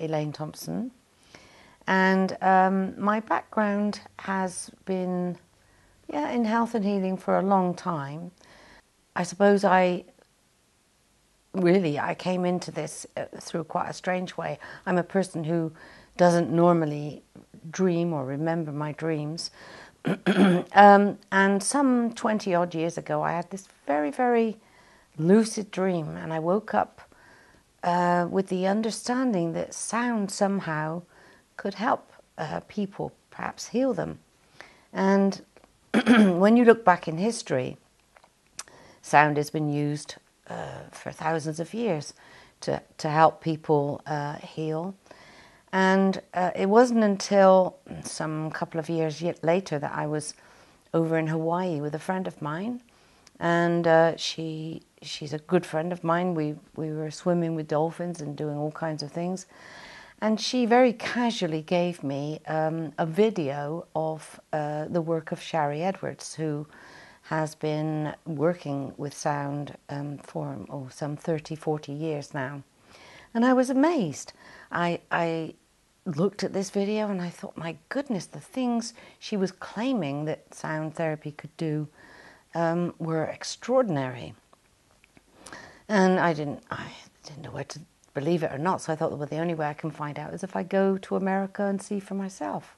Elaine Thompson, and my background has been in health and healing for a long time. I suppose I came into this through quite a strange way. I'm a person who doesn't normally dream or remember my dreams. And some 20 odd years ago, I had this very, very lucid dream, and I woke up with the understanding that sound somehow could help people, perhaps heal them. And when you look back in history, sound has been used for thousands of years to help people heal. And it wasn't until some couple of years later that I was over in Hawaii with a friend of mine, and she's a good friend of mine. We were swimming with dolphins and doing all kinds of things, and she very casually gave me a video of the work of Shari Edwards, who has been working with sound for some 30, 40 years now. And I was amazed. I looked at this video and I thought, my goodness, the things she was claiming that sound therapy could do were extraordinary. And I didn't know whether to believe it or not, so I thought, well, the only way I can find out is if I go to America and see for myself,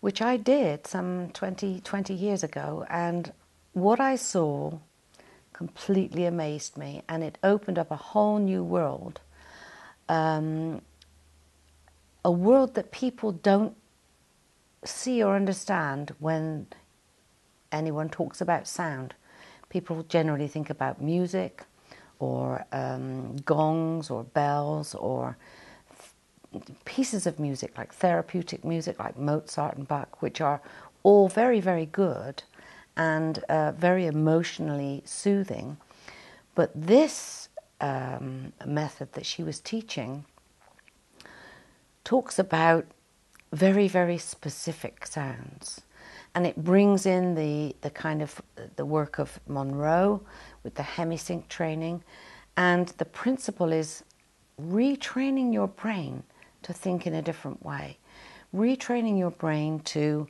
which I did some 20 years ago. And what I saw completely amazed me, and it opened up a whole new world. A world that people don't see or understand when anyone talks about sound. People generally think about music or gongs or bells or pieces of music like therapeutic music like Mozart and Bach, which are all very, very good and very emotionally soothing. But this method that she was teaching talks about very, very specific sounds. And it brings in the kind of the work of Monroe with the hemisync training. And the principle is retraining your brain to think in a different way. Retraining your brain to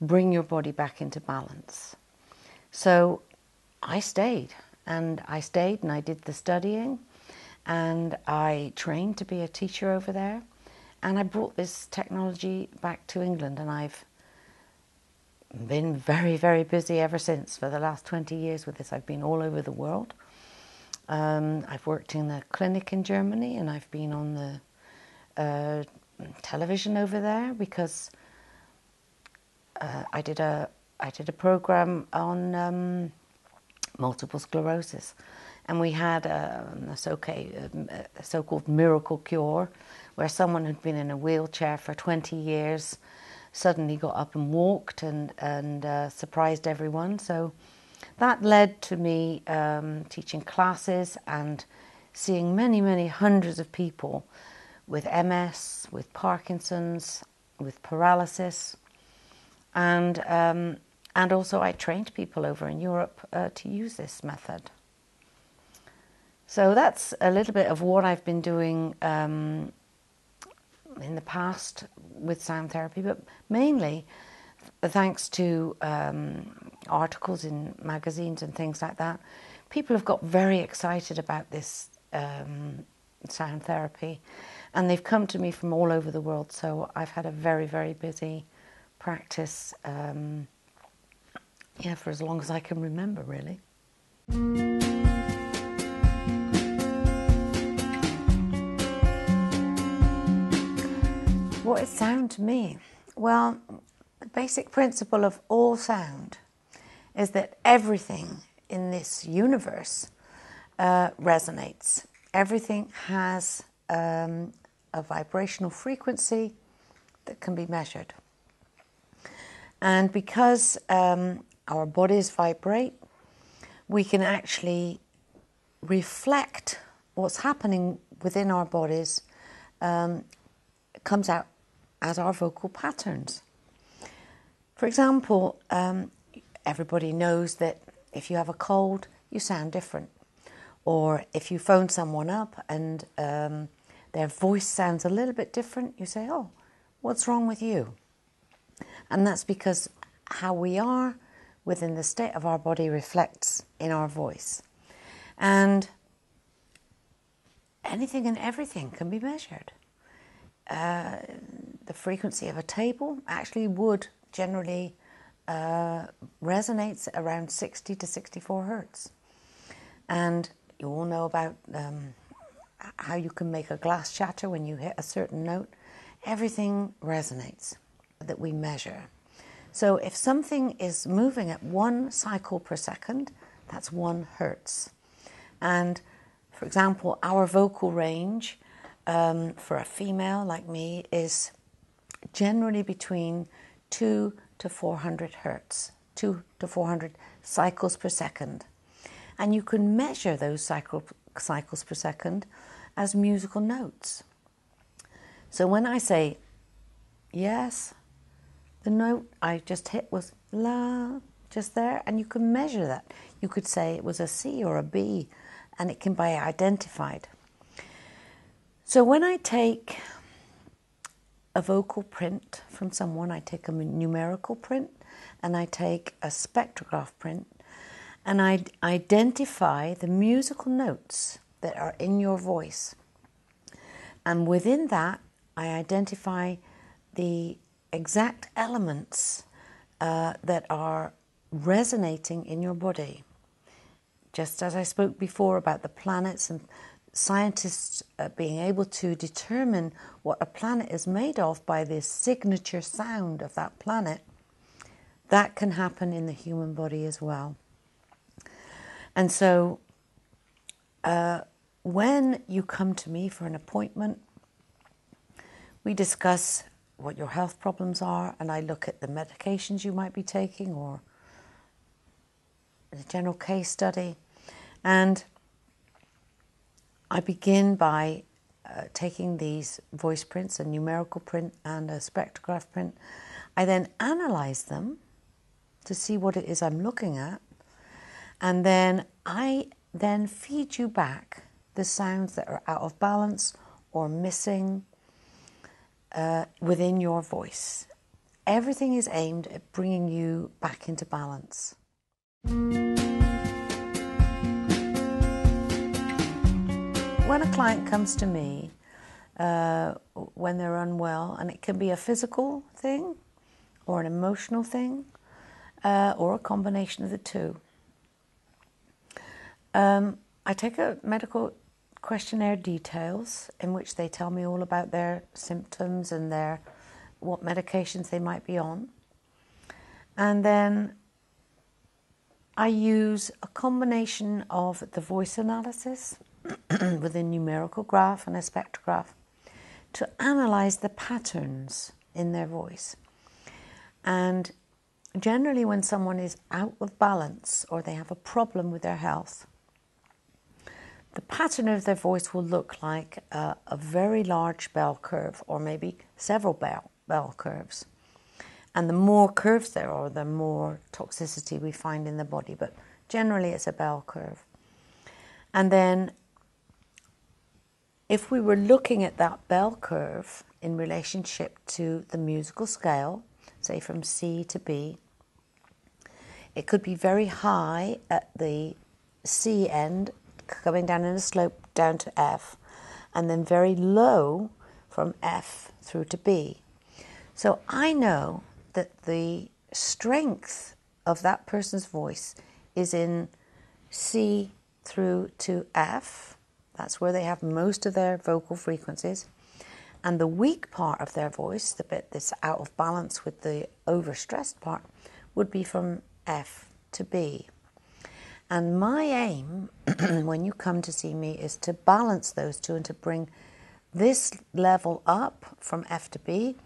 bring your body back into balance. So I stayed and I did the studying, and I trained to be a teacher over there. And I brought this technology back to England, and I've been very, very busy ever since. For the last 20 years with this, I've been all over the world. I've worked in a clinic in Germany, and I've been on the television over there because I did a program on multiple sclerosis, and we had a so-called miracle cure, where someone who'd been in a wheelchair for 20 years suddenly got up and walked and surprised everyone. So that led to me teaching classes and seeing many, many hundreds of people with MS, with Parkinson's, with paralysis. And also I trained people over in Europe to use this method. So that's a little bit of what I've been doing in the past with sound therapy, but mainly thanks to articles in magazines and things like that. People have got very excited about this sound therapy, and they've come to me from all over the world. So I've had a very, very busy practice for as long as I can remember, really. What is sound to me? Well, the basic principle of all sound is that everything in this universe resonates. Everything has a vibrational frequency that can be measured. And because our bodies vibrate, we can actually reflect what's happening within our bodies. Comes out as our vocal patterns. For example, everybody knows that if you have a cold, you sound different. Or if you phone someone up and their voice sounds a little bit different, you say, oh, what's wrong with you? And that's because how we are within the state of our body reflects in our voice. And anything and everything can be measured. The frequency of a table actually would generally resonates around 60 to 64 hertz. And you all know about how you can make a glass shatter when you hit a certain note. Everything resonates that we measure. So if something is moving at 1 cycle per second, that's 1 hertz. And for example, our vocal range for a female like me is generally between 2 to 400 hertz, 2 to 400 cycles per second. And you can measure those cycles per second as musical notes. So when I say yes, the note I just hit was la, just there, and you can measure that. You could say it was a C or a B, and it can be identified. So when I take a vocal print from someone, I take a numerical print, and I take a spectrograph print, and I identify the musical notes that are in your voice. And within that, I identify the exact elements that are resonating in your body. Just as I spoke before about the planets and scientists being able to determine what a planet is made of by the signature sound of that planet, that can happen in the human body as well. And so when you come to me for an appointment, we discuss what your health problems are, and I look at the medications you might be taking or the general case study. And I begin by taking these voice prints, a numerical print and a spectrograph print. I then analyze them to see what it is I'm looking at. And then I then feed you back the sounds that are out of balance or missing within your voice. Everything is aimed at bringing you back into balance. When a client comes to me when they're unwell, and it can be a physical thing or an emotional thing or a combination of the two, I take a medical questionnaire details in which they tell me all about their symptoms and what medications they might be on. And then I use a combination of the voice analysis with a numerical graph and a spectrograph to analyze the patterns in their voice. And generally when someone is out of balance or they have a problem with their health, the pattern of their voice will look like a very large bell curve, or maybe several bell curves. And the more curves there are, the more toxicity we find in the body. But generally it's a bell curve. And then if we were looking at that bell curve in relationship to the musical scale, say from C to B, it could be very high at the C end, coming down in a slope down to F, and then very low from F through to B. So I know that the strength of that person's voice is in C through to F. That's where they have most of their vocal frequencies. And the weak part of their voice, the bit that's out of balance with the overstressed part, would be from F to B. And my aim when you come to see me is to balance those two and to bring this level up from F to B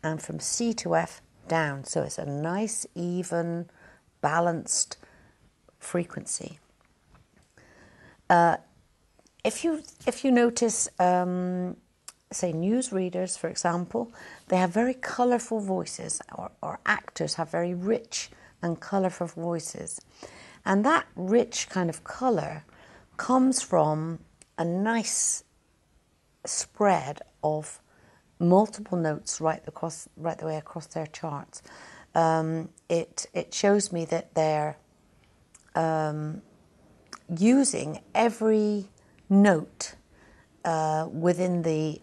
and from C to F down. So it's a nice, even, balanced frequency. If you notice, say newsreaders, for example, they have very colourful voices, or actors have very rich and colourful voices. And that rich kind of colour comes from a nice spread of multiple notes right the way across their charts. It shows me that they're using every note within the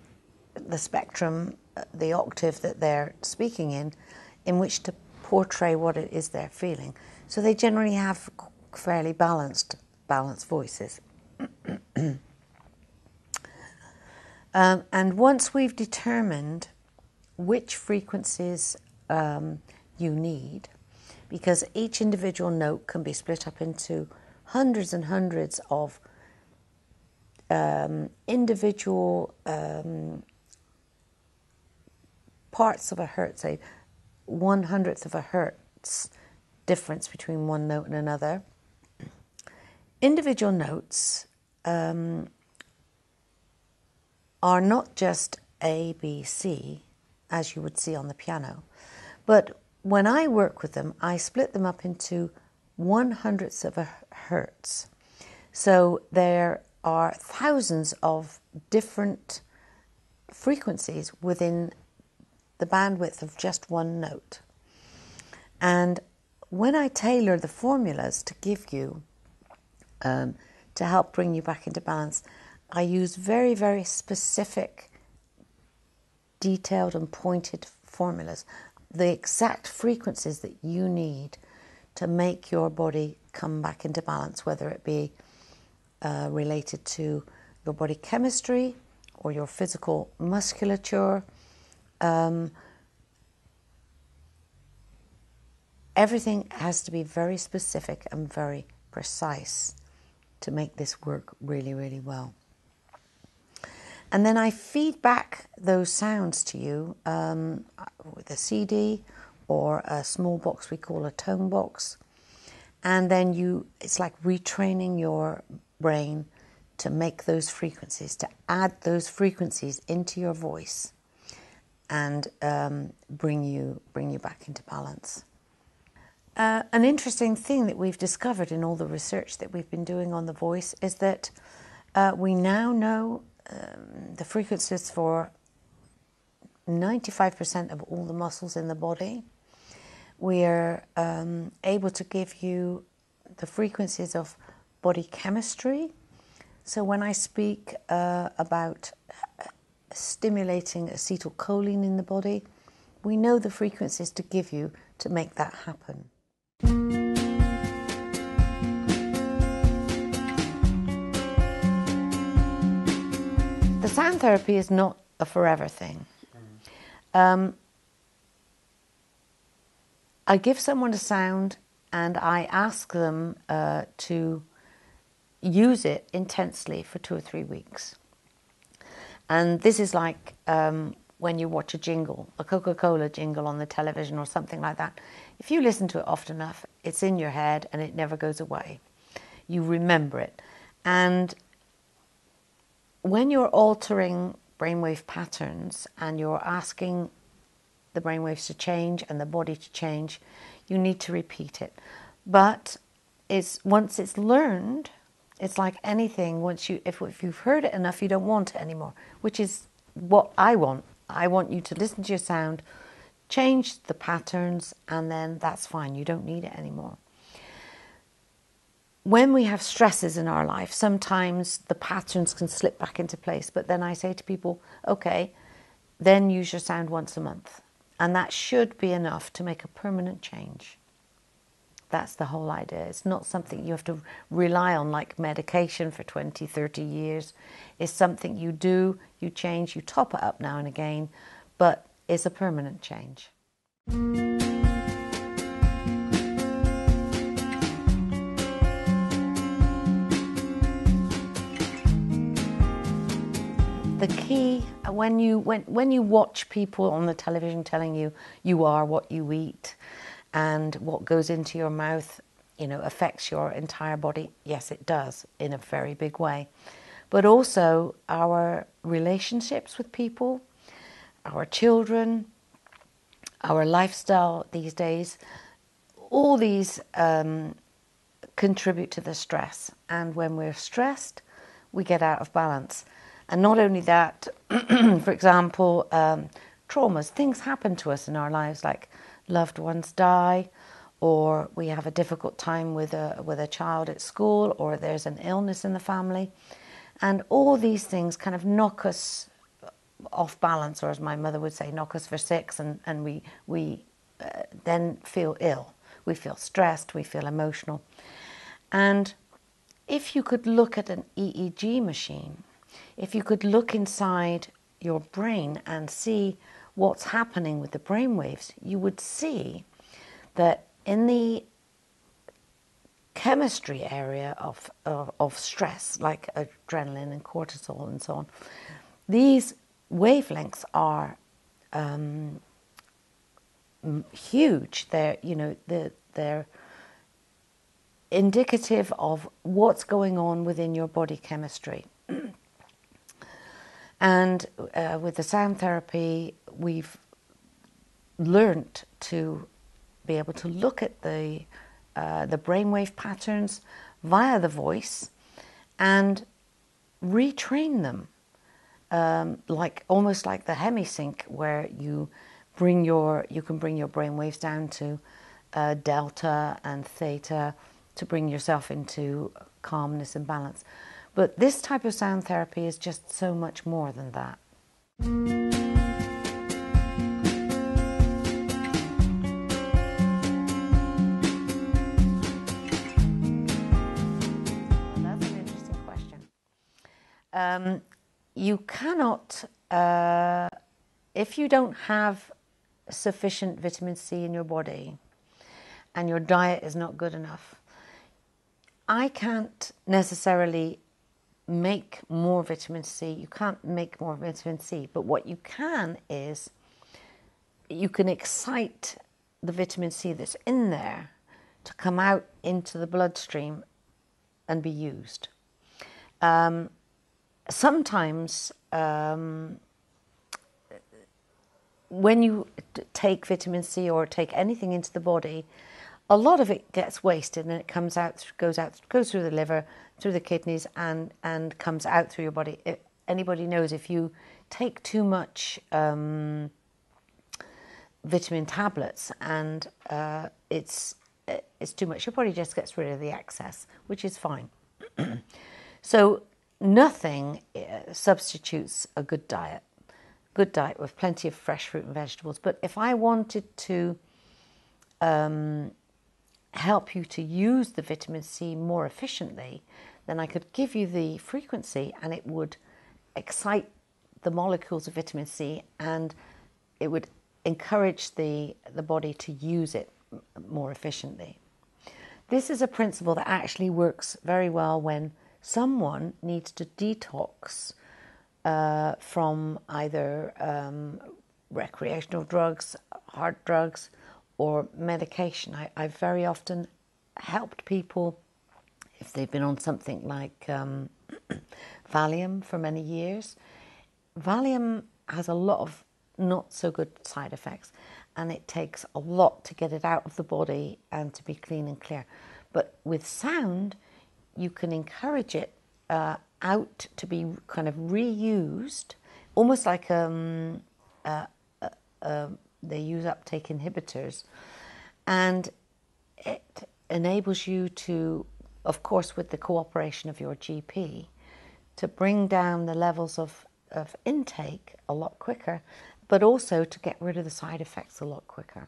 spectrum, the octave that they're speaking in which to portray what it is they're feeling. So they generally have fairly balanced voices. And once we've determined which frequencies you need, because each individual note can be split up into hundreds and hundreds of individual parts of a hertz, say 1/100th of a hertz difference between one note and another. Individual notes are not just A, B, C, as you would see on the piano, but when I work with them, I split them up into 1/100th of a hertz. So there are thousands of different frequencies within the bandwidth of just one note. And when I tailor the formulas to give you, to help bring you back into balance, I use very, very specific, detailed and pointed formulas, the exact frequencies that you need to make your body come back into balance, whether it be related to your body chemistry or your physical musculature. Everything has to be very specific and very precise to make this work really, really well. And then I feed back those sounds to you with a CD or a small box we call a tone box. And then it's like retraining your brain to make those frequencies, to add those frequencies into your voice and bring you back into balance. An interesting thing that we've discovered in all the research that we've been doing on the voice is that we now know the frequencies for 95% of all the muscles in the body. We are able to give you the frequencies of body chemistry. So when I speak about stimulating acetylcholine in the body, we know the frequencies to give you to make that happen. The sound therapy is not a forever thing. I give someone a sound and I ask them to use it intensely for 2 or 3 weeks. And this is like when you watch a jingle, a Coca-Cola jingle on the television or something like that. If you listen to it often enough, it's in your head and it never goes away. You remember it. And when you're altering brainwave patterns and you're asking the brainwaves to change and the body to change, you need to repeat it. But once it's learned, it's like anything. If you've heard it enough, you don't want it anymore, which is what I want. I want you to listen to your sound, change the patterns, and then that's fine. You don't need it anymore. When we have stresses in our life, sometimes the patterns can slip back into place. But then I say to people, okay, then use your sound once a month. And that should be enough to make a permanent change. That's the whole idea. It's not something you have to rely on like medication for 20, 30 years. It's something you do, you change, you top it up now and again, but it's a permanent change. The key, when you watch people on the television telling you you are what you eat and what goes into your mouth, affects your entire body, yes, it does in a very big way. But also our relationships with people, our children, our lifestyle these days, all these contribute to the stress. And when we're stressed, we get out of balance. And not only that, for example, traumas, things happen to us in our lives, like loved ones die, or we have a difficult time with a child at school, or there's an illness in the family. And all these things kind of knock us off balance, or as my mother would say, knock us for six, and we then feel ill. We feel stressed, we feel emotional. And if you could look at an EEG machine, if you could look inside your brain and see what's happening with the brain waves, you would see that in the chemistry area of stress, like adrenaline and cortisol and so on, these wavelengths are huge. They're indicative of what's going on within your body chemistry. And with the sound therapy, we've learnt to be able to look at the brainwave patterns via the voice and retrain them, almost like the hemisync, where you can bring your brainwaves down to delta and theta to bring yourself into calmness and balance. But this type of sound therapy is just so much more than that. That's an interesting question. You cannot, if you don't have sufficient vitamin C in your body and your diet is not good enough, I can't necessarily make more vitamin C. You can't make more vitamin C, but what you can is you can excite the vitamin C that's in there to come out into the bloodstream and be used. Sometimes when you take vitamin C or take anything into the body, a lot of it gets wasted and it goes through the liver, through the kidneys, and comes out through your body. Anybody knows if you take too much vitamin tablets and it's too much, your body just gets rid of the excess, which is fine. So nothing substitutes a good diet. Good diet with plenty of fresh fruit and vegetables. But if I wanted to help you to use the vitamin C more efficiently, then I could give you the frequency and it would excite the molecules of vitamin C and it would encourage the body to use it more efficiently. This is a principle that actually works very well when someone needs to detox from either recreational drugs, hard drugs, or medication. I've very often helped people if they've been on something like Valium for many years. Valium has a lot of not so good side effects, and it takes a lot to get it out of the body and to be clean and clear. But with sound, you can encourage it out to be kind of reused, almost like they use uptake inhibitors, and it enables you to, of course, with the cooperation of your GP, to bring down the levels of intake a lot quicker, but also to get rid of the side effects a lot quicker.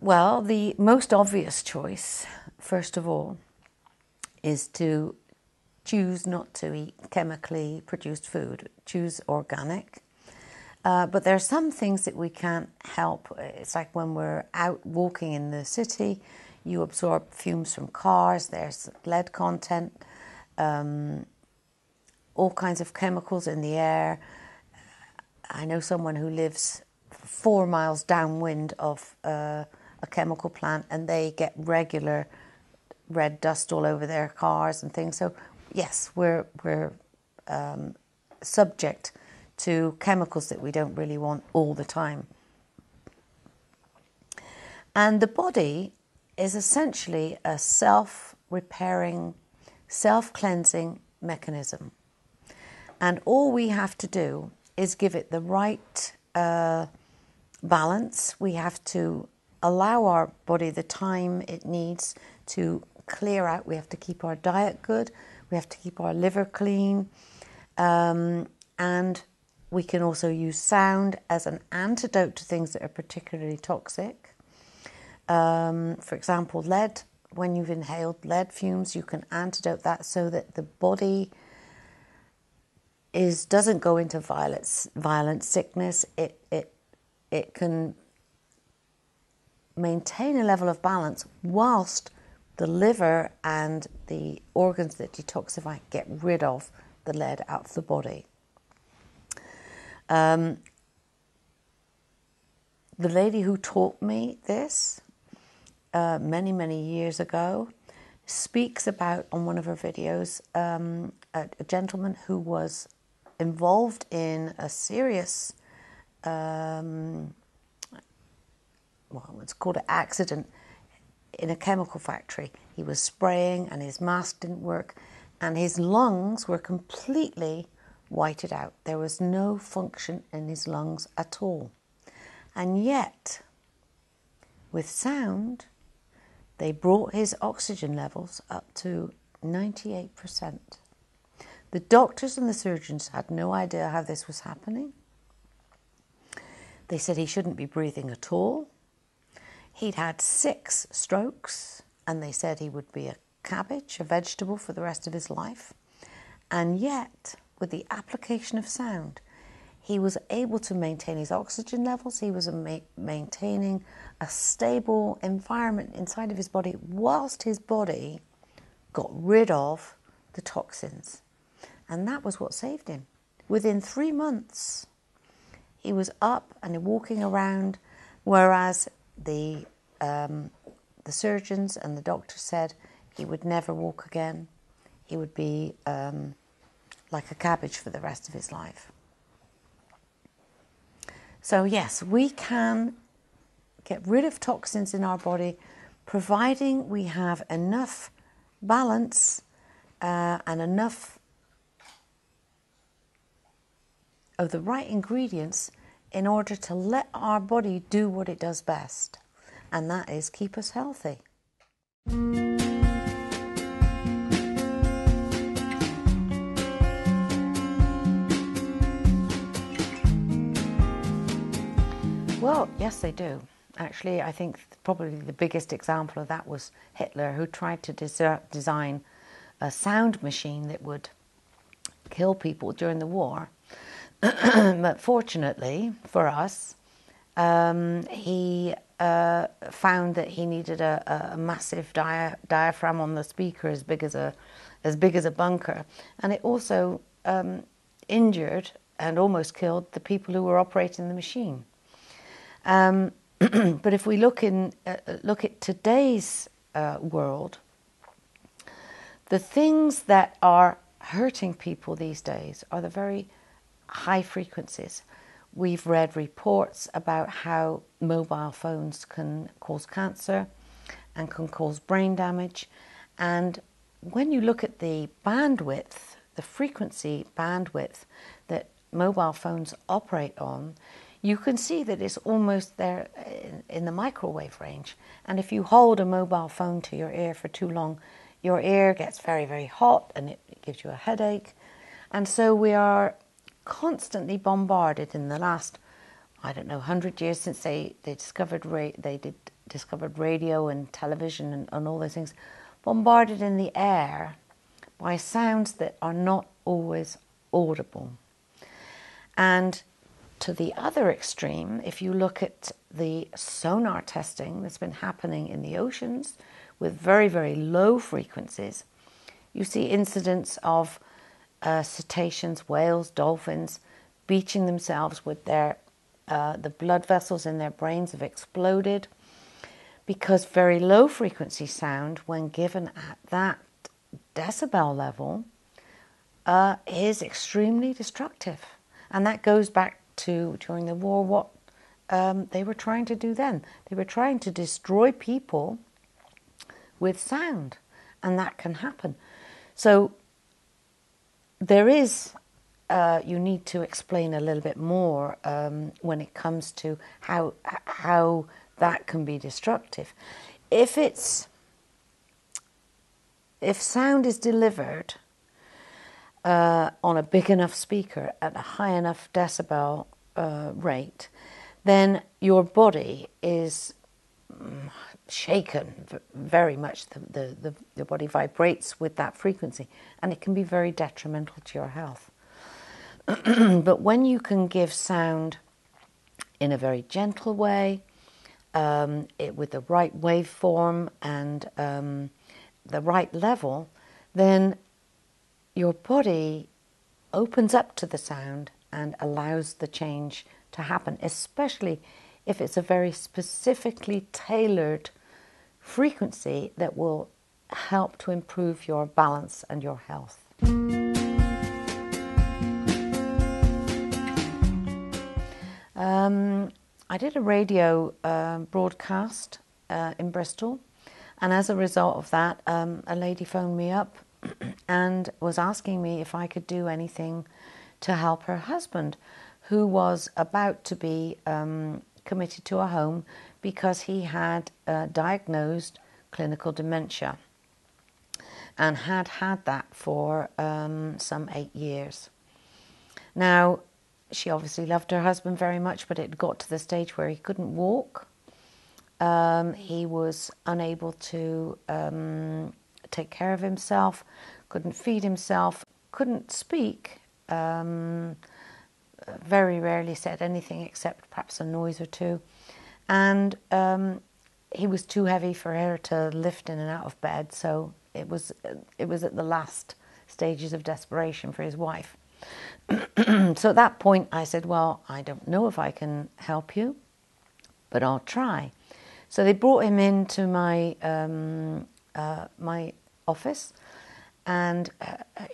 Well, the most obvious choice, first of all, is to choose not to eat chemically produced food, choose organic. But there are some things that we can't help. It's like when we're out walking in the city, you absorb fumes from cars, there's lead content, all kinds of chemicals in the air. I know someone who lives 4 miles downwind of a chemical plant and they get regular red dust all over their cars and things. So yes, we're subject to chemicals that we don't really want all the time. And the body is essentially a self-repairing, self-cleansing mechanism. And all we have to do is give it the right balance. We have to allow our body the time it needs to clear out. We have to keep our diet good. We have to keep our liver clean. And we can also use sound as an antidote to things that are particularly toxic. For example, lead. When you've inhaled lead fumes, you can antidote that so that the body doesn't go into violent sickness. It can maintain a level of balance whilst the liver and the organs that detoxify get rid of the lead out of the body. The lady who taught me this many, many years ago speaks about, on one of her videos, a gentleman who was involved in a serious, it's called an accident in a chemical factory. He was spraying and his mask didn't work and his lungs were completely whited out. There was no function in his lungs at all. And yet, with sound, they brought his oxygen levels up to 98%. The doctors and the surgeons had no idea how this was happening. They said he shouldn't be breathing at all. He'd had 6 strokes, and they said he would be a cabbage, a vegetable, for the rest of his life. And yet, with the application of sound, he was able to maintain his oxygen levels. He was maintaining a stable environment inside of his body whilst his body got rid of the toxins. And that was what saved him. Within 3 months, he was up and walking around, whereas the surgeons and the doctors said he would never walk again. He would be like a cabbage for the rest of his life. So yes, we can get rid of toxins in our body, providing we have enough balance and enough of the right ingredients in order to let our body do what it does best, and that is keep us healthy. Well, yes, they do. Actually, I think probably the biggest example of that was Hitler, who tried to design a sound machine that would kill people during the war. But fortunately for us, he found that he needed a massive diaphragm on the speaker as big as a bunker, and it also injured and almost killed the people who were operating the machine. But if we look at today's world, the things that are hurting people these days are the very high frequencies. We've read reports about how mobile phones can cause cancer and can cause brain damage. And when you look at the bandwidth, the frequency bandwidth that mobile phones operate on, you can see that it's almost there in the microwave range. And if you hold a mobile phone to your ear for too long, your ear gets very, very hot and it gives you a headache. And so we are constantly bombarded in the last, 100 years since they discovered radio and television and all those things, bombarded in the air by sounds that are not always audible. And to the other extreme, if you look at the sonar testing that's been happening in the oceans with very, very low frequencies, you see incidents of cetaceans, whales, dolphins beaching themselves with the blood vessels in their brains have exploded, because very low frequency sound, when given at that decibel level, is extremely destructive. And that goes back to, during the war, what they were trying to do then. They were trying to destroy people with sound, and that can happen. So there is, you need to explain a little bit more when it comes to how that can be destructive. If sound is delivered on a big enough speaker at a high enough decibel rate, then your body is shaken very much. The body vibrates with that frequency, and it can be very detrimental to your health. But when you can give sound in a very gentle way, with the right waveform and the right level, then your body opens up to the sound and allows the change to happen, especially if it's a very specifically tailored frequency that will help to improve your balance and your health. I did a radio broadcast in Bristol, and as a result of that, a lady phoned me up and was asking me if I could do anything to help her husband, who was about to be committed to a home because he had diagnosed clinical dementia and had that for some 8 years. Now, she obviously loved her husband very much, but it got to the stage where he couldn't walk. He was unable to take care of himself, couldn't feed himself, couldn't speak, very rarely said anything except perhaps a noise or two. And he was too heavy for her to lift in and out of bed, so it was at the last stages of desperation for his wife. So at that point I said, well, I don't know if I can help you, but I'll try. So they brought him into my my office, and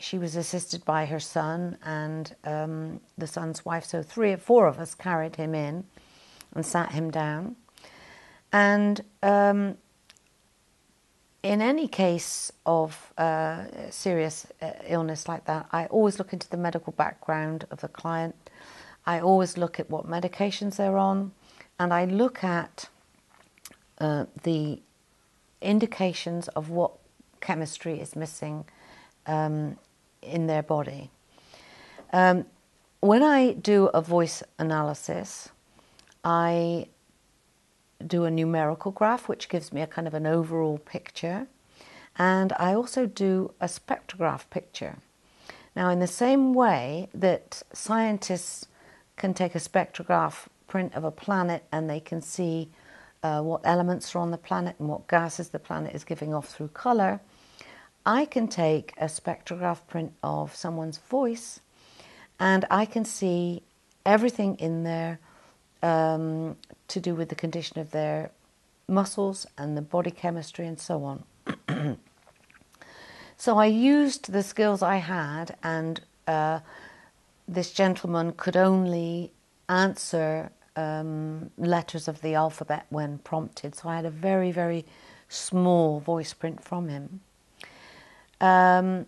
she was assisted by her son and the son's wife. So 3 or 4 of us carried him in and sat him down. And in any case of serious illness like that, I always look into the medical background of the client. I always look at what medications they're on, and I look at the indications of what chemistry is missing in their body. When I do a voice analysis, I do a numerical graph, which gives me a kind of an overall picture, and I also do a spectrograph picture. Now, in the same way that scientists can take a spectrograph print of a planet and they can see what elements are on the planet and what gases the planet is giving off through colour, I can take a spectrograph print of someone's voice and I can see everything in there to do with the condition of their muscles and the body chemistry and so on. So I used the skills I had, and this gentleman could only answer letters of the alphabet when prompted, so I had a very, very small voice print from him. But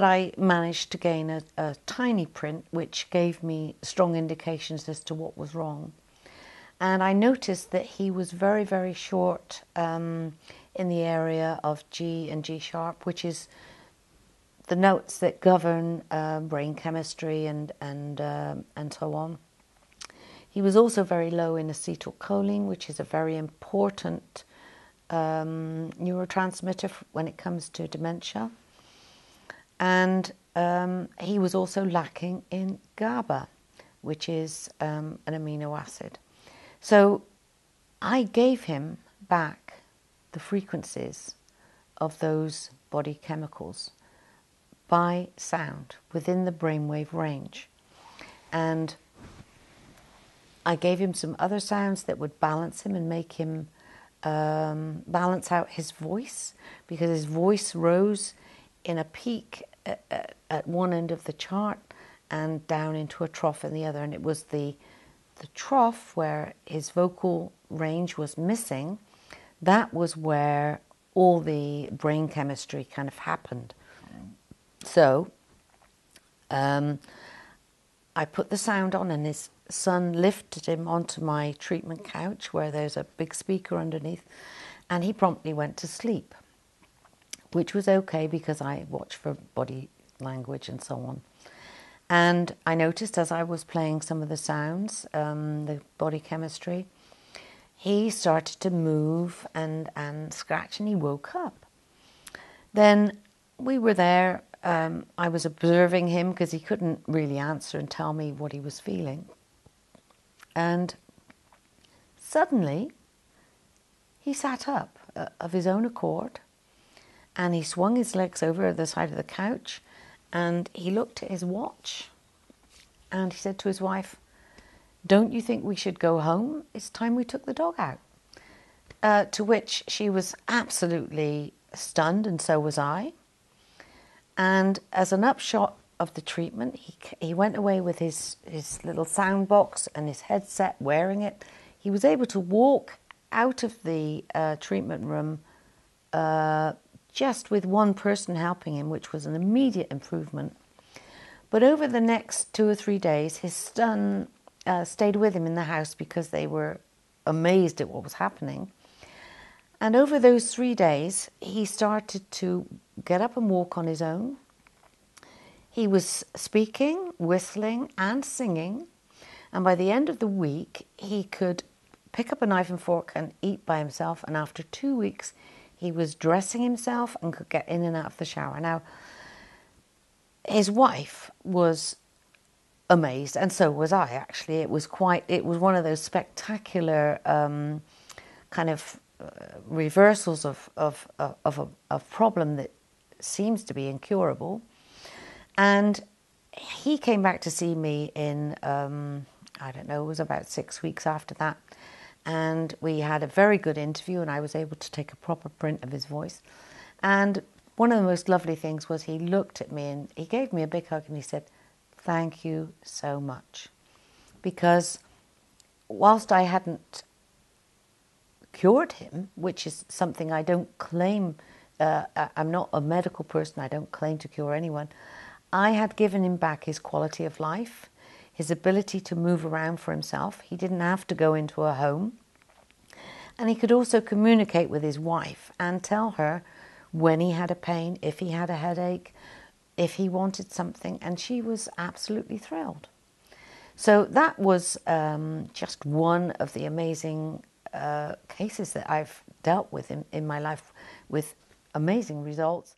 I managed to gain a tiny print which gave me strong indications as to what was wrong. And I noticed that he was very, very short in the area of G and G sharp, which is the notes that govern brain chemistry and so on. He was also very low in acetylcholine, which is a very important neurotransmitter when it comes to dementia. And he was also lacking in GABA, which is an amino acid. So I gave him back the frequencies of those body chemicals by sound within the brainwave range. And I gave him some other sounds that would balance him and make him balance out his voice, because his voice rose in a peak at one end of the chart and down into a trough in the other. And it was the trough where his vocal range was missing that was where all the brain chemistry kind of happened. So I put the sound on, and his son lifted him onto my treatment couch where there's a big speaker underneath, and he promptly went to sleep, which was okay because I watched for body language and so on. And I noticed as I was playing some of the sounds, the body chemistry, he started to move and scratch, and he woke up. Then we were there. I was observing him because he couldn't really answer and tell me what he was feeling. And suddenly, he sat up of his own accord, and he swung his legs over the side of the couch, and he looked at his watch, and he said to his wife, "Don't you think we should go home? It's time we took the dog out." To which she was absolutely stunned, and so was I. And as an upshot of the treatment, he went away with his little sound box and his headset, wearing it. He was able to walk out of the treatment room just with one person helping him, which was an immediate improvement. But over the next 2 or 3 days, his son stayed with him in the house because they were amazed at what was happening. And over those 3 days, he started to get up and walk on his own. He was speaking, whistling, and singing. And by the end of the week, he could pick up a knife and fork and eat by himself. And after 2 weeks, he was dressing himself and could get in and out of the shower. Now, his wife was amazed, and so was I, actually. It was one of those spectacular kind of reversals of a problem that seems to be incurable. And he came back to see me in, I don't know, it was about 6 weeks after that. And we had a very good interview, and I was able to take a proper print of his voice. And one of the most lovely things was he looked at me and he gave me a big hug and he said, "Thank you so much." Because whilst I hadn't cured him, which is something I don't claim, I'm not a medical person, I don't claim to cure anyone, I had given him back his quality of life, his ability to move around for himself. He didn't have to go into a home. And he could also communicate with his wife and tell her when he had a pain, if he had a headache, if he wanted something, and she was absolutely thrilled. So that was just one of the amazing cases that I've dealt with in my life, with amazing results.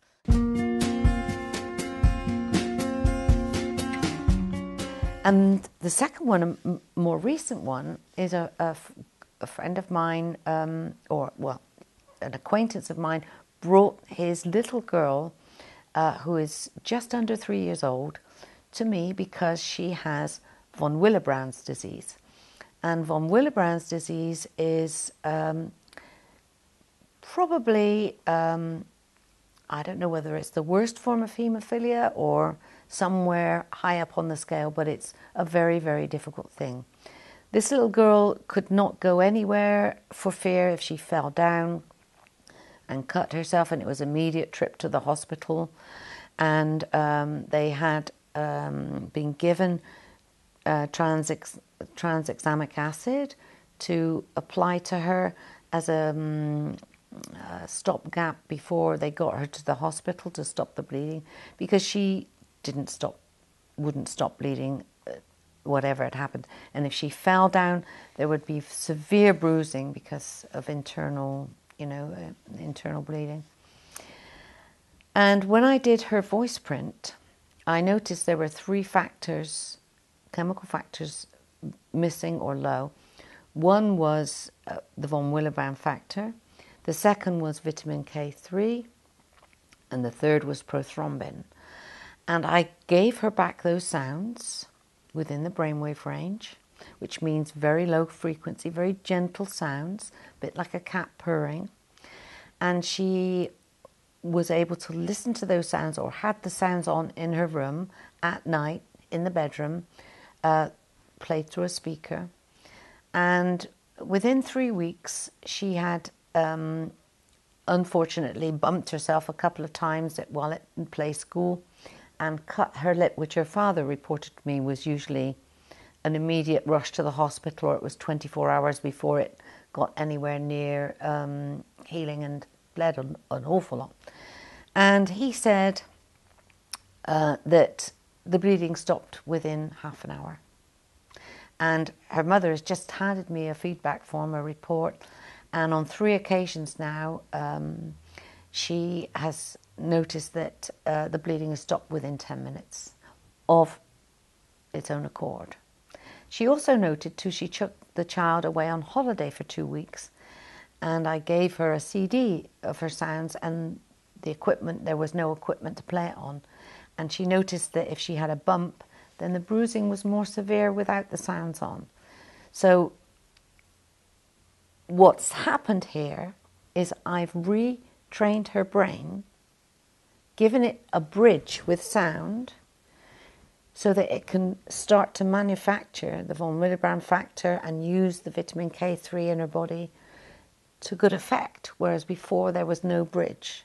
And the second one, a more recent one, is a friend of mine, an acquaintance of mine, brought his little girl, who is just under 3 years old, to me because she has von Willebrand's disease. And von Willebrand's disease is probably, I don't know whether it's the worst form of haemophilia or somewhere high up on the scale, but it's a very, very difficult thing. This little girl could not go anywhere for fear if she fell down and cut herself, and it was an immediate trip to the hospital. And they had been given tranexamic acid to apply to her as a stopgap before they got her to the hospital to stop the bleeding, because she wouldn't stop bleeding whatever had happened. And if she fell down, there would be severe bruising because of internal bleeding. And when I did her voice print, I noticed there were 3 factors, chemical factors, missing or low. One was the von Willebrand factor, the second was vitamin K3, and the third was prothrombin. And I gave her back those sounds within the brainwave range, which means very low frequency, very gentle sounds, a bit like a cat purring. And she was able to listen to those sounds, or had the sounds on in her room at night in the bedroom, played through a speaker. And within 3 weeks, she had unfortunately bumped herself a couple of times while at play school and cut her lip, which her father reported to me was usually an immediate rush to the hospital, or it was 24 hours before it got anywhere near healing, and bled an awful lot. And he said that the bleeding stopped within half an hour. And her mother has just handed me a feedback form, a report, and on 3 occasions now, she has noticed that the bleeding has stopped within 10 minutes of its own accord. She also noted too, she took the child away on holiday for 2 weeks, and I gave her a CD of her sounds and the equipment. There was no equipment to play it on, and she noticed that if she had a bump, then the bruising was more severe without the sounds on. So what's happened here is I've retrained her brain, given it a bridge with sound so that it can start to manufacture the von Willebrand factor and use the vitamin K3 in her body to good effect, whereas before there was no bridge.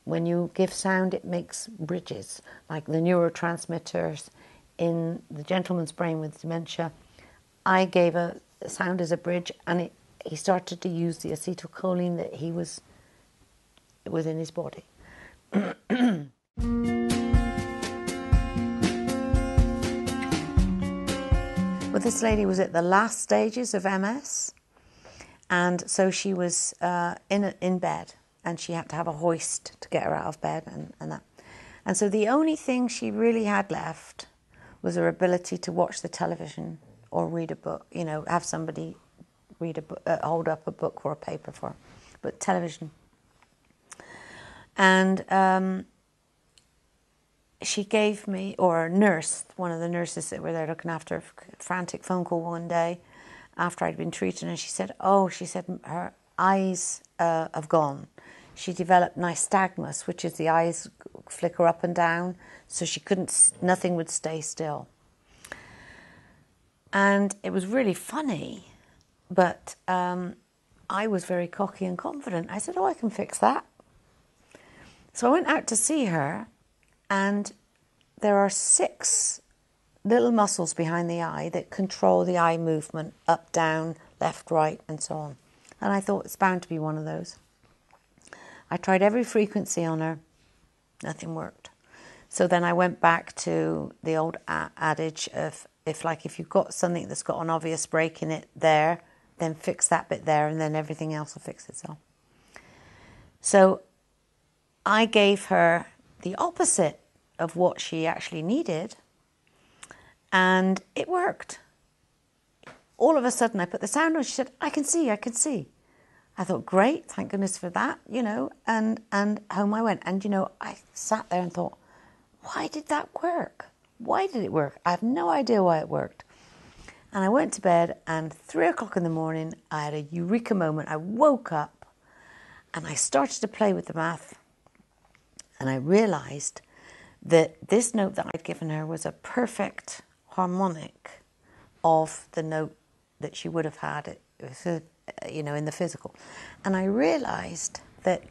When you give sound, it makes bridges, like the neurotransmitters in the gentleman's brain with dementia. I gave a sound as a bridge, and he started to use the acetylcholine that was in his body. Well, this lady was at the last stages of MS, and so she was in bed, and she had to have a hoist to get her out of bed and that. And so the only thing she really had left was her ability to watch the television or read a book, have somebody read a book, hold up a book or a paper for her, but television. And she gave me, or a nurse, one of the nurses that were there looking after her, a frantic phone call one day after I'd been treating her. She said her eyes have gone. She developed nystagmus, which is the eyes flicker up and down, so nothing would stay still. And it was really funny, but I was very cocky and confident. I said, I can fix that. So I went out to see her, and there are 6 little muscles behind the eye that control the eye movement, up, down, left, right, and so on. And I thought it's bound to be one of those. I tried every frequency on her. Nothing worked. So then I went back to the old adage of, if you've got something that's got an obvious break in it there, then fix that bit there, and then everything else will fix itself. So I gave her the opposite of what she actually needed, and it worked. All of a sudden I put the sound on. She said, I can see. I thought, great, thank goodness for that, and home I went. And I sat there and thought, why did that work? Why did it work? I have no idea why it worked. And I went to bed, and 3 o'clock in the morning I had a eureka moment. I woke up and I started to play with the math. And I realised that this note that I'd given her was a perfect harmonic of the note that she would have had, in the physical. And I realised that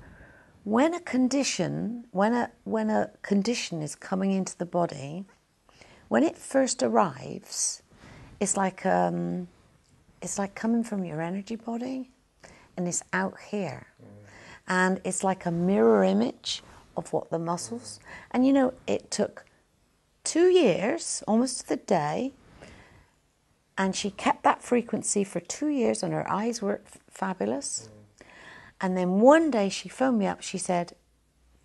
when a condition is coming into the body, when it first arrives, it's like coming from your energy body, and it's out here, and it's like a mirror image of what the muscles. And it took 2 years, almost to the day, and she kept that frequency for 2 years, and her eyes were fabulous. And then one day she phoned me up. She said,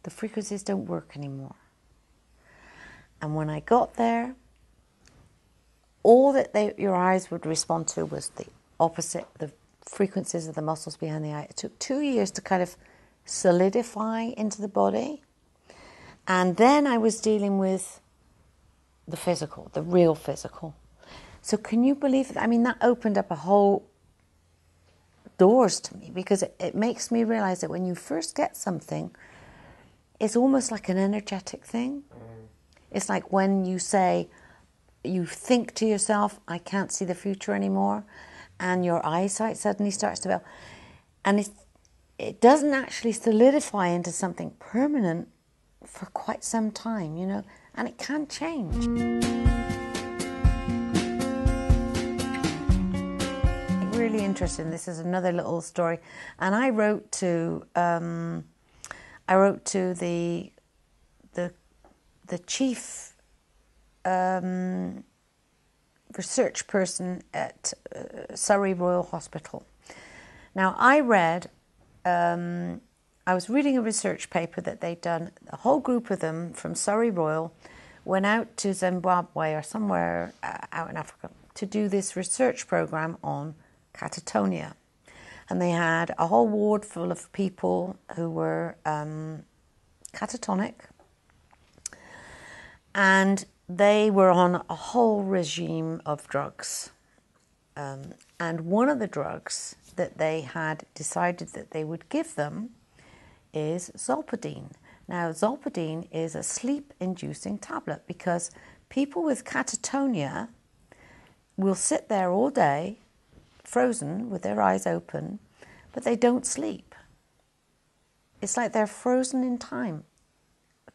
the frequencies don't work anymore. And when I got there, all that your eyes would respond to was the opposite, the frequencies of the muscles behind the eye. It took 2 years to kind of solidify into the body. And then I was dealing with the physical, the real physical. So can you believe it? I mean, that opened up a whole doors to me, because it makes me realize that when you first get something, it's almost like an energetic thing. It's like when you think to yourself, I can't see the future anymore, and your eyesight suddenly starts to develop. And it doesn't actually solidify into something permanent for quite some time, you know, and it can change. Really interesting. This is another little story, and I wrote to the chief research person at Surrey Royal Hospital. Now, I was reading a research paper that they'd done. A whole group of them from Surrey Royal went out to Zimbabwe or somewhere out in Africa to do this research program on catatonia. And they had a whole ward full of people who were catatonic, and they were on a whole regime of drugs. And one of the drugs that they had decided that they would give them is zolpidem. Now, zolpidem is a sleep-inducing tablet because people with catatonia will sit there all day, frozen with their eyes open, but they don't sleep. It's like they're frozen in time.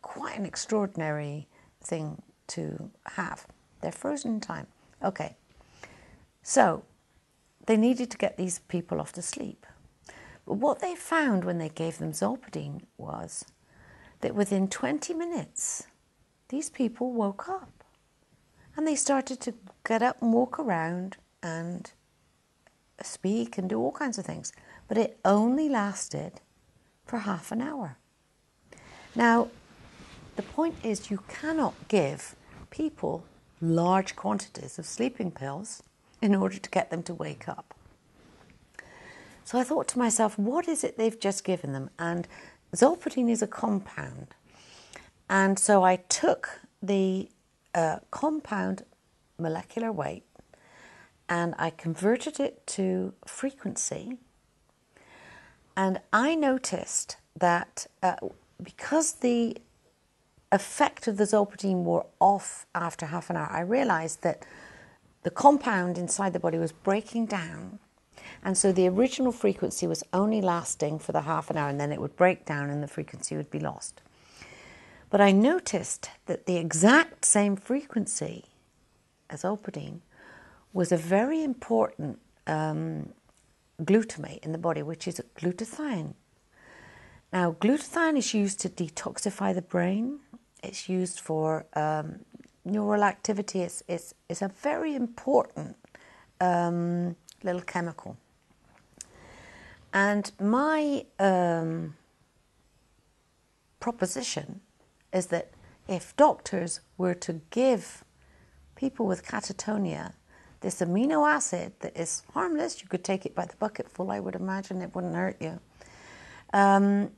Quite an extraordinary thing to have. They're frozen in time. Okay. So they needed to get these people off to sleep. But what they found when they gave them zolpidem was that within 20 minutes, these people woke up and they started to get up and walk around and speak and do all kinds of things. But it only lasted for half an hour. Now, the point is you cannot give people large quantities of sleeping pills in order to get them to wake up. So I thought to myself, what is it they've just given them? And zolpidem is a compound. And so I took the compound molecular weight and I converted it to frequency. And I noticed that because the effect of the zolpidem wore off after half an hour, I realized that the compound inside the body was breaking down. And so the original frequency was only lasting for the half an hour, and then it would break down and the frequency would be lost. But I noticed that the exact same frequency as zolpidem was a very important glutamate in the body, which is glutathione. Now, glutathione is used to detoxify the brain. It's used for neural activity. It's a very important little chemical. And my proposition is that if doctors were to give people with catatonia this amino acid that is harmless, you could take it by the bucketful, I would imagine, it wouldn't hurt you, and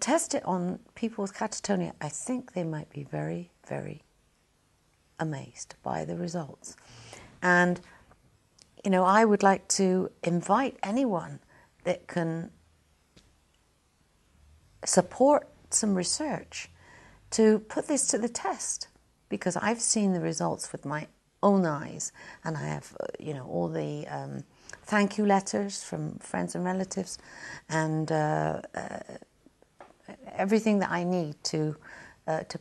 test it on people with catatonia, I think they might be very, very amazed by the results. And, you know, I would like to invite anyone that can support some research to put this to the test, because I've seen the results with my own eyes, and I have, you know, all the thank you letters from friends and relatives, and everything that I need to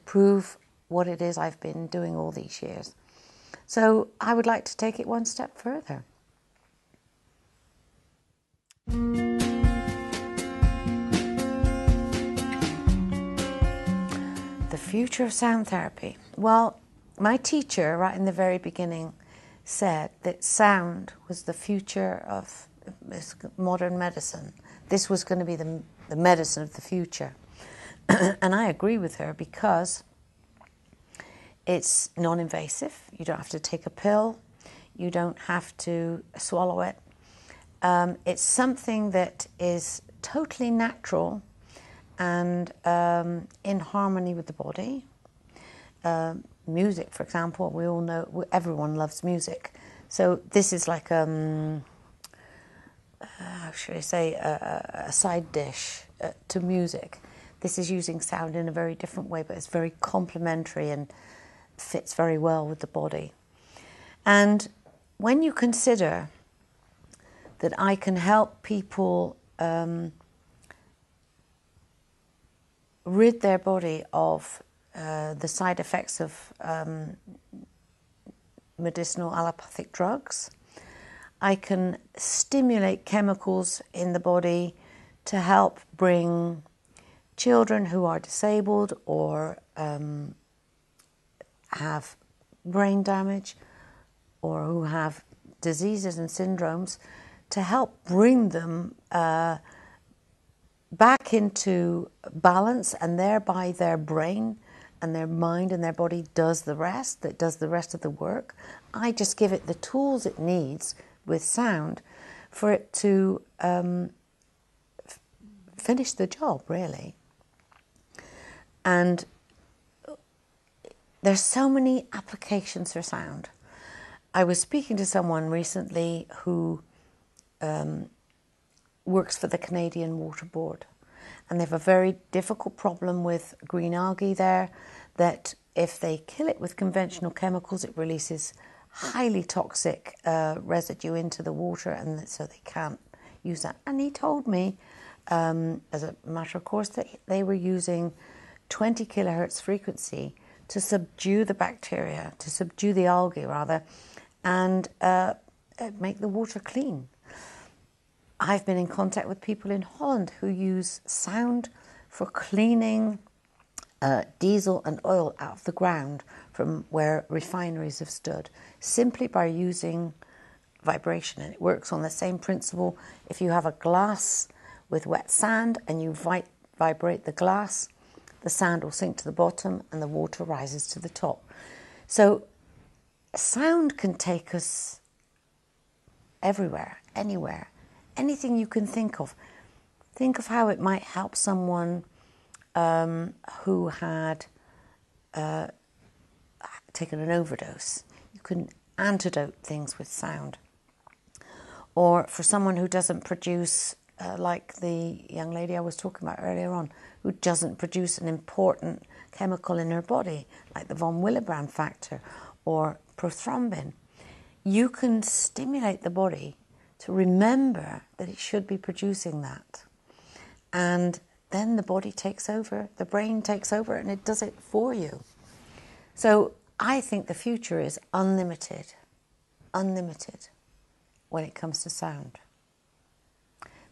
prove what it is I've been doing all these years. So I would like to take it one step further. The future of sound therapy. Well, my teacher, right in the very beginning, said that sound was the future of modern medicine. This was going to be the medicine of the future. And I agree with her, because it's non-invasive. You don't have to take a pill. You don't have to swallow it. It's something that is totally natural and in harmony with the body. Music, for example, we all know, everyone loves music. So this is like, how should I say, a side dish to music. This is using sound in a very different way, but it's very complementary and fits very well with the body. And when you consider that I can help people rid their body of the side effects of medicinal allopathic drugs. I can stimulate chemicals in the body to help bring children who are disabled or have brain damage or who have diseases and syndromes, to help bring them back into balance, and thereby their brain and their mind and their body does the rest, that does the rest of the work. I just give it the tools it needs with sound for it to finish the job, really. And there's so many applications for sound. I was speaking to someone recently who works for the Canadian Water Board, and they have a very difficult problem with green algae there, that if they kill it with conventional chemicals, it releases highly toxic residue into the water, and so they can't use that. And he told me, as a matter of course, that they were using 20 kilohertz frequency to subdue the bacteria, to subdue the algae rather, and make the water clean. I've been in contact with people in Holland who use sound for cleaning diesel and oil out of the ground from where refineries have stood, simply by using vibration. And it works on the same principle. If you have a glass with wet sand and you vibrate the glass, the sand will sink to the bottom and the water rises to the top. So sound can take us everywhere, anywhere, anything you can think of. Think of how it might help someone who had taken an overdose. You can antidote things with sound. Or for someone who doesn't produce, like the young lady I was talking about earlier on, who doesn't produce an important chemical in her body, like the von Willebrand factor or prothrombin, you can stimulate the body to remember that it should be producing that. And then the body takes over, the brain takes over, and it does it for you. So I think the future is unlimited when it comes to sound.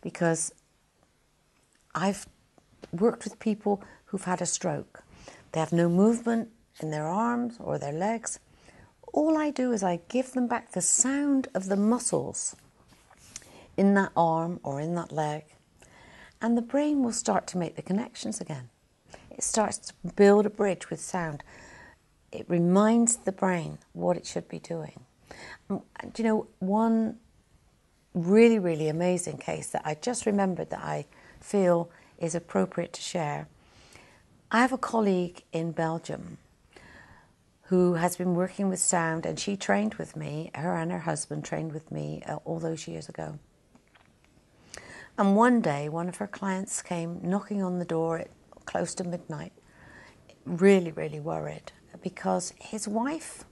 Because I've worked with people who've had a stroke. They have no movement in their arms or their legs. All I do is I give them back the sound of the muscles in that arm or in that leg, and the brain will start to make the connections again. It starts to build a bridge with sound. It reminds the brain what it should be doing. And, you know, one really, really amazing case that I just remembered that I feel is appropriate to share. I have a colleague in Belgium who has been working with sound, and she trained with me, her and her husband trained with me all those years ago. And one day, one of her clients came knocking on the door at close to midnight, really, really worried, because his wife,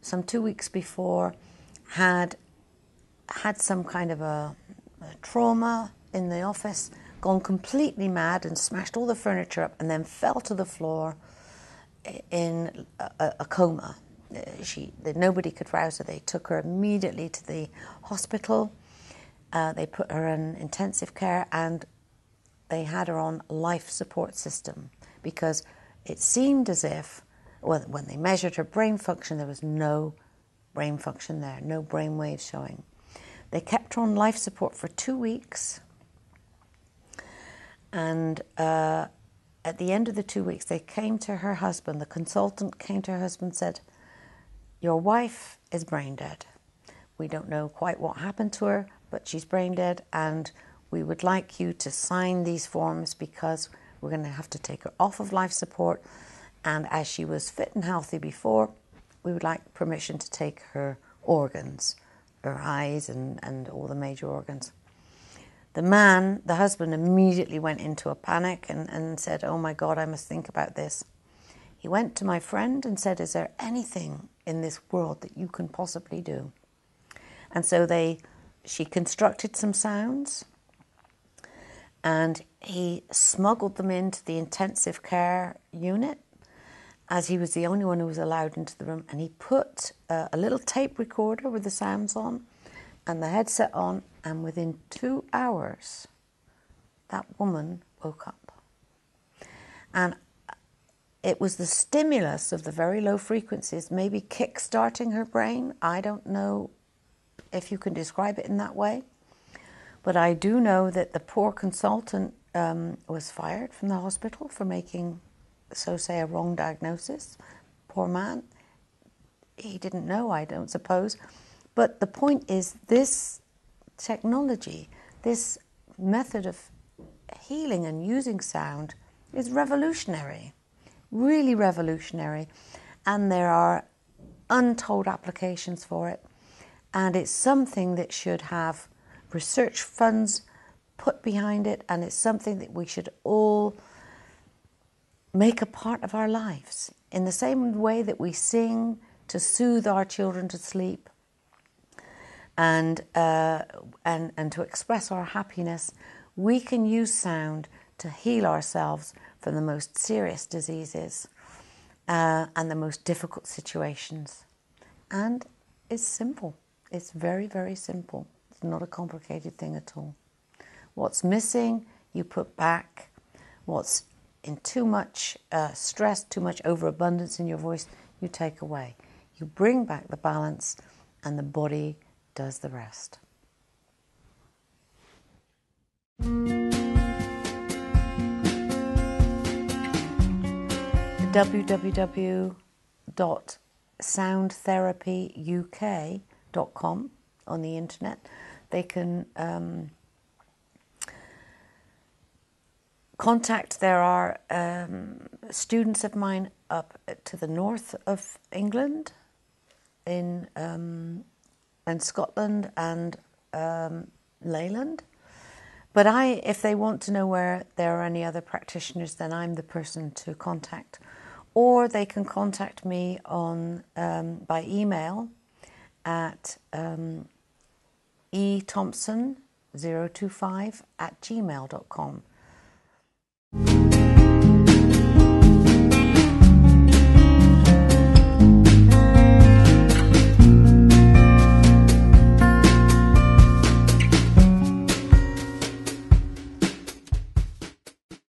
some 2 weeks before, had some kind of a trauma in the office, gone completely mad and smashed all the furniture up, and then fell to the floor in a coma. Nobody could rouse her. They took her immediately to the hospital. They put her in intensive care, and they had her on life support system, because it seemed as if, well, when they measured her brain function, there was no brain function there, no brain waves showing. They kept her on life support for 2 weeks, and at the end of the 2 weeks, they came to her husband, the consultant came to her husband and said, "Your wife is brain dead. We don't know quite what happened to her, but she's brain dead, and we would like you to sign these forms because we're going to have to take her off of life support, and as she was fit and healthy before, we would like permission to take her organs, her eyes and all the major organs." The man, the husband, immediately went into a panic and said, "Oh my God, I must think about this." He went to my friend and said, "Is there anything in this world that you can possibly do?" And so she constructed some sounds, and he smuggled them into the intensive care unit, as he was the only one who was allowed into the room, and he put a little tape recorder with the sounds on and the headset on, and within 2 hours that woman woke up. And it was the stimulus of the very low frequencies, maybe kick-starting her brain. I don't know if you can describe it in that way, but I do know that the poor consultant was fired from the hospital for making, so say, a wrong diagnosis. Poor man. He didn't know, I don't suppose. But the point is, this technology, this method of healing and using sound is revolutionary, really revolutionary. And there are untold applications for it. And it's something that should have research funds put behind it, and it's something that we should all make a part of our lives. In the same way that we sing to soothe our children to sleep and to express our happiness, we can use sound to heal ourselves from the most serious diseases and the most difficult situations. And it's simple. It's very, very simple. It's not a complicated thing at all. What's missing, you put back. What's in too much stress, too much overabundance in your voice, you take away. You bring back the balance, and the body does the rest. www.soundtherapyuk.com on the internet. They can contact. There are students of mine up to the north of England, in Scotland and Leyland. But if they want to know where there are any other practitioners, then I'm the person to contact. Or they can contact me on by email at ethompson025@gmail.com.